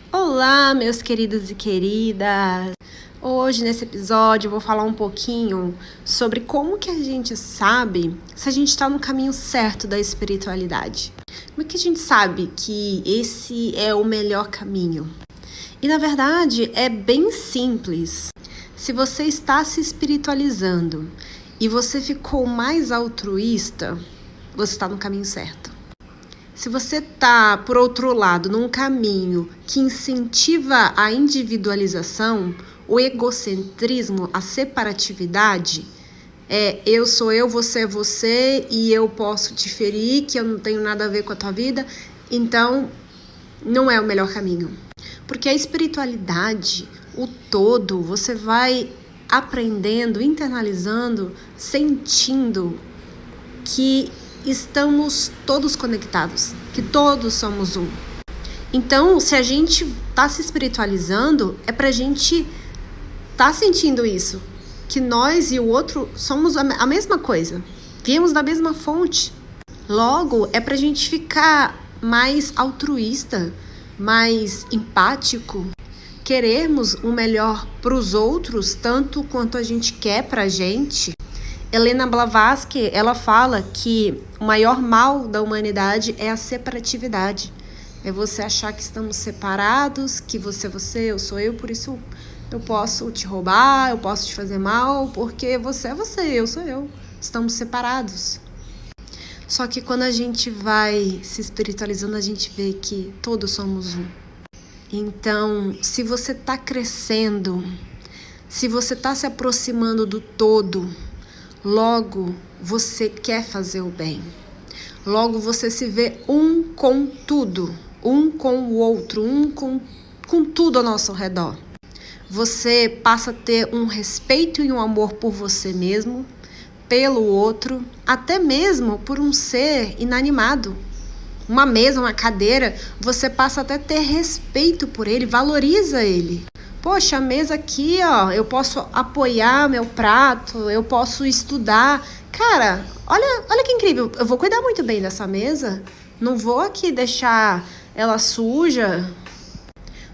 Olá, meus queridos e queridas! Hoje, nesse episódio, eu vou falar um pouquinho sobre como que a gente sabe se a gente está no caminho certo da espiritualidade. Como é que a gente sabe que esse é o melhor caminho? E, na verdade, é bem simples. Se você está se espiritualizando e você ficou mais altruísta, você está no caminho certo. Se você está, por outro lado, num caminho que incentiva a individualização, o egocentrismo, a separatividade, eu sou eu, você é você e eu posso te ferir, que eu não tenho nada a ver com a tua vida, então não é o melhor caminho. Porque a espiritualidade, o todo, você vai aprendendo, internalizando, sentindo que estamos todos conectados, que todos somos um. Então, se a gente está se espiritualizando, é pra gente tá sentindo isso, que nós e o outro somos a mesma coisa, viemos da mesma fonte. Logo, é pra gente ficar mais altruísta, mais empático, querermos o melhor pros outros, tanto quanto a gente quer pra gente. Helena Blavatsky, ela fala que o maior mal da humanidade é a separatividade. É você achar que estamos separados, que você é você, eu sou eu, por isso eu posso te roubar, eu posso te fazer mal, porque você é você, eu sou eu. Estamos separados. Só que quando a gente vai se espiritualizando, a gente vê que todos somos um. Então, se você está crescendo, se você está se aproximando do todo, logo você quer fazer o bem. Logo você se vê um com tudo, um com o outro, um com tudo ao nosso redor. Você passa a ter um respeito e um amor por você mesmo, pelo outro, até mesmo por um ser inanimado. Uma mesa, uma cadeira, você passa até a ter respeito por ele, valoriza ele. Poxa, a mesa aqui, ó, eu posso apoiar meu prato, eu posso estudar. Cara, olha que incrível, eu vou cuidar muito bem dessa mesa. Não vou aqui deixar ela suja.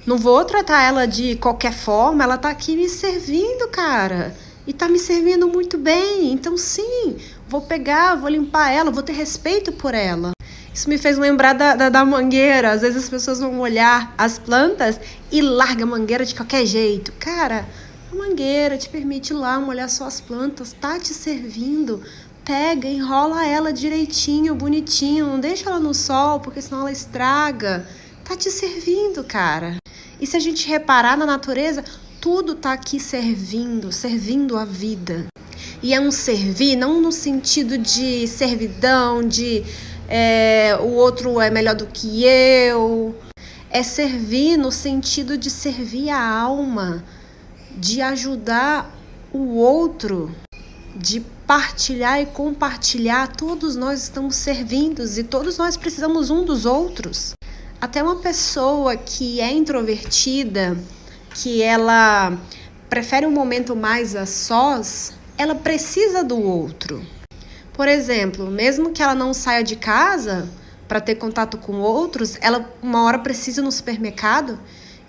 Não vou tratar ela de qualquer forma, ela tá aqui me servindo, cara. E tá me servindo muito bem. Então, sim, vou pegar, vou limpar ela, vou ter respeito por ela. Isso me fez lembrar da mangueira. Às vezes as pessoas vão olhar as plantas e larga a mangueira de qualquer jeito. Cara, a mangueira te permite ir lá molhar suas plantas, tá te servindo. Pega, enrola ela direitinho, bonitinho. Não deixa ela no sol, porque senão ela estraga. Tá te servindo, cara. E se a gente reparar na natureza, tudo tá aqui servindo a vida. E é um servir, não no sentido de servidão, de o outro é melhor do que eu. É servir no sentido de servir a alma, de ajudar o outro, de partilhar e compartilhar. Todos nós estamos servindo e todos nós precisamos um dos outros. Até uma pessoa que é introvertida, que ela prefere um momento mais a sós, ela precisa do outro. Por exemplo, mesmo que ela não saia de casa para ter contato com outros, ela uma hora precisa ir no supermercado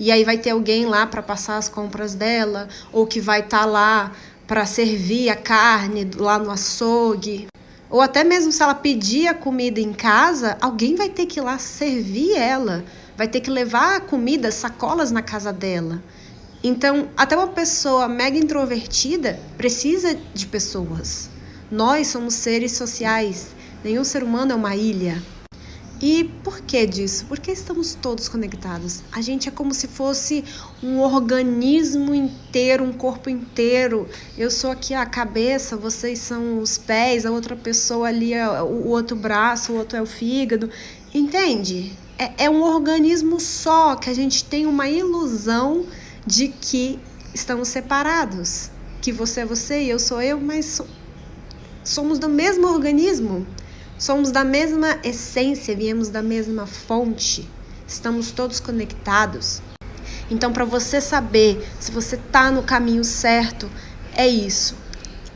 e aí vai ter alguém lá para passar as compras dela, ou que vai estar lá para servir a carne lá no açougue. Ou até mesmo se ela pedir a comida em casa, alguém vai ter que ir lá servir ela, vai ter que levar a comida, sacolas na casa dela. Então, até uma pessoa mega introvertida precisa de pessoas. Nós somos seres sociais, nenhum ser humano é uma ilha. E por que disso? Porque estamos todos conectados. A gente é como se fosse um organismo inteiro, um corpo inteiro. Eu sou aqui a cabeça, vocês são os pés, a outra pessoa ali é o outro braço, o outro é o fígado. Entende? É um organismo só, que a gente tem uma ilusão de que estamos separados. Que você é você e eu sou eu, mas somos do mesmo organismo. Somos da mesma essência, viemos da mesma fonte, estamos todos conectados. Então, para você saber se você está no caminho certo, é isso.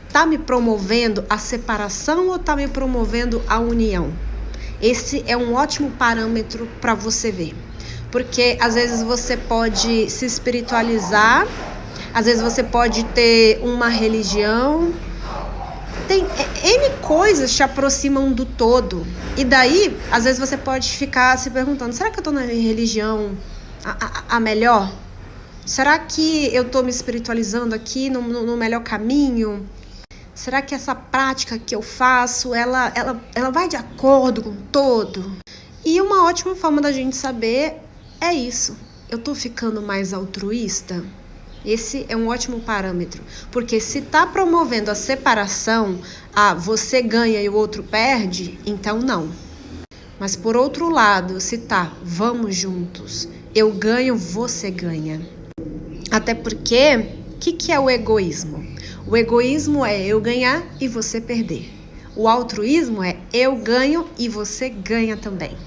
Está me promovendo a separação ou está me promovendo a união? Esse é um ótimo parâmetro para você ver. Porque às vezes você pode se espiritualizar, às vezes você pode ter uma religião. Tem N coisas te aproximam do todo. E daí, às vezes você pode ficar se perguntando, será que eu tô na religião a melhor? Será que eu tô me espiritualizando aqui no melhor caminho? Será que essa prática que eu faço, ela vai de acordo com todo? E uma ótima forma da gente saber é isso. Eu tô ficando mais altruísta? Esse é um ótimo parâmetro, porque se está promovendo a separação, você ganha e o outro perde, então não. Mas por outro lado, se tá, vamos juntos, eu ganho, você ganha. Até porque, o que é o egoísmo? O egoísmo é eu ganhar e você perder. O altruísmo é eu ganho e você ganha também.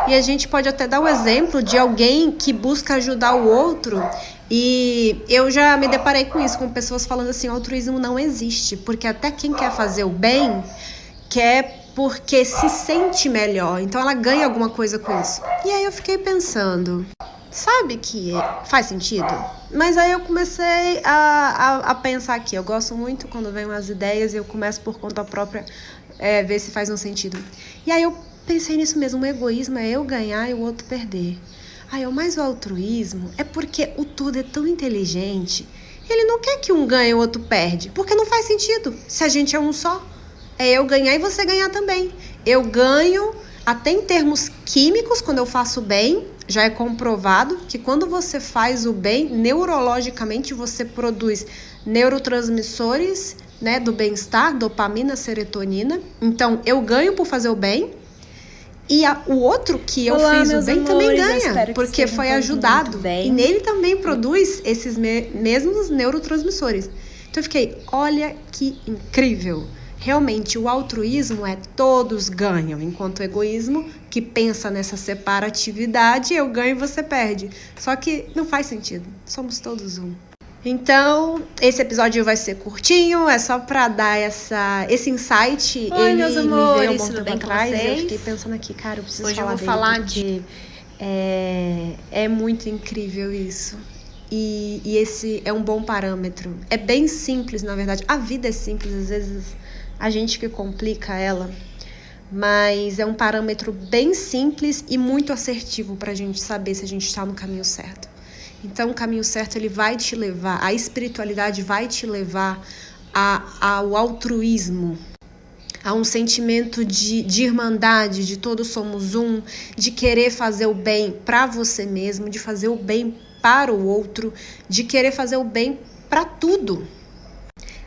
E a gente pode até dar o exemplo de alguém que busca ajudar o outro. E eu já me deparei com isso, com pessoas falando assim, altruísmo não existe, porque até quem quer fazer o bem, quer porque se sente melhor, então ela ganha alguma coisa com isso. E aí eu fiquei pensando, sabe que faz sentido? Mas aí eu comecei a pensar aqui, eu gosto muito quando vem umas ideias e eu começo por conta própria ver se faz um sentido. E aí eu pensei nisso mesmo, o egoísmo é eu ganhar e o outro perder. Mas o altruísmo é porque o todo é tão inteligente, ele não quer que um ganhe e o outro perde, porque não faz sentido, se a gente é um só. É eu ganhar e você ganhar também. Eu ganho, até em termos químicos, quando eu faço bem, já é comprovado que quando você faz o bem, neurologicamente você produz neurotransmissores, né, do bem-estar, dopamina, serotonina. Então, eu ganho por fazer o bem. E o outro que eu fiz o bem também ganha, porque foi ajudado. E nele também produz esses mesmos neurotransmissores. Então eu fiquei, olha que incrível. Realmente o altruísmo é todos ganham, enquanto o egoísmo, que pensa nessa separatividade, eu ganho e você perde. Só que não faz sentido, somos todos um. Então, esse episódio vai ser curtinho, é só pra dar esse insight. Oi, ele meus amores, me veio um bom tudo tempo bem com atrás, vocês? eu fiquei pensando aqui, cara, eu preciso Hoje falar eu vou dele, falar porque é muito incrível isso. E esse é um bom parâmetro. É bem simples, na verdade. A vida é simples, às vezes a gente que complica ela. Mas é um parâmetro bem simples e muito assertivo pra gente saber se a gente está no caminho certo. Então, o caminho certo, ele vai te levar, a espiritualidade vai te levar ao altruísmo, a um sentimento de irmandade, de todos somos um, de querer fazer o bem para você mesmo, de fazer o bem para o outro, de querer fazer o bem para tudo.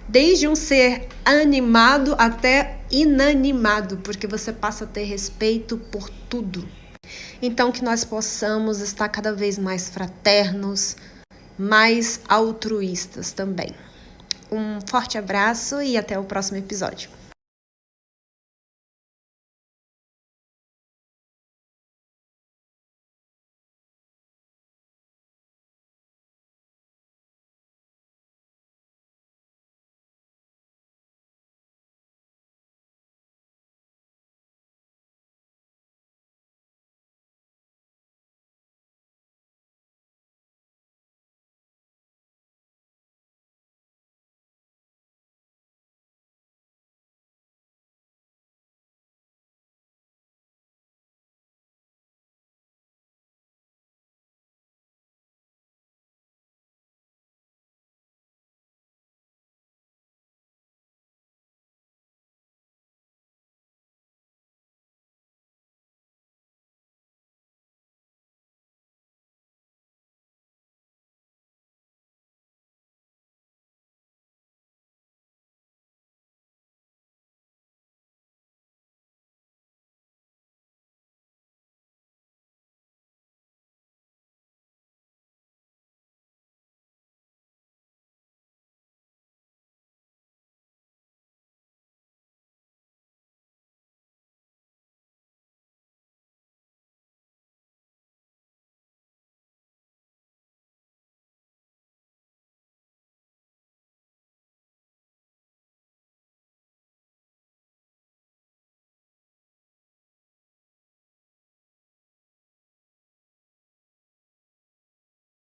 Desde um ser animado até inanimado, porque você passa a ter respeito por tudo. Então, que nós possamos estar cada vez mais fraternos, mais altruístas também. Um forte abraço e até o próximo episódio.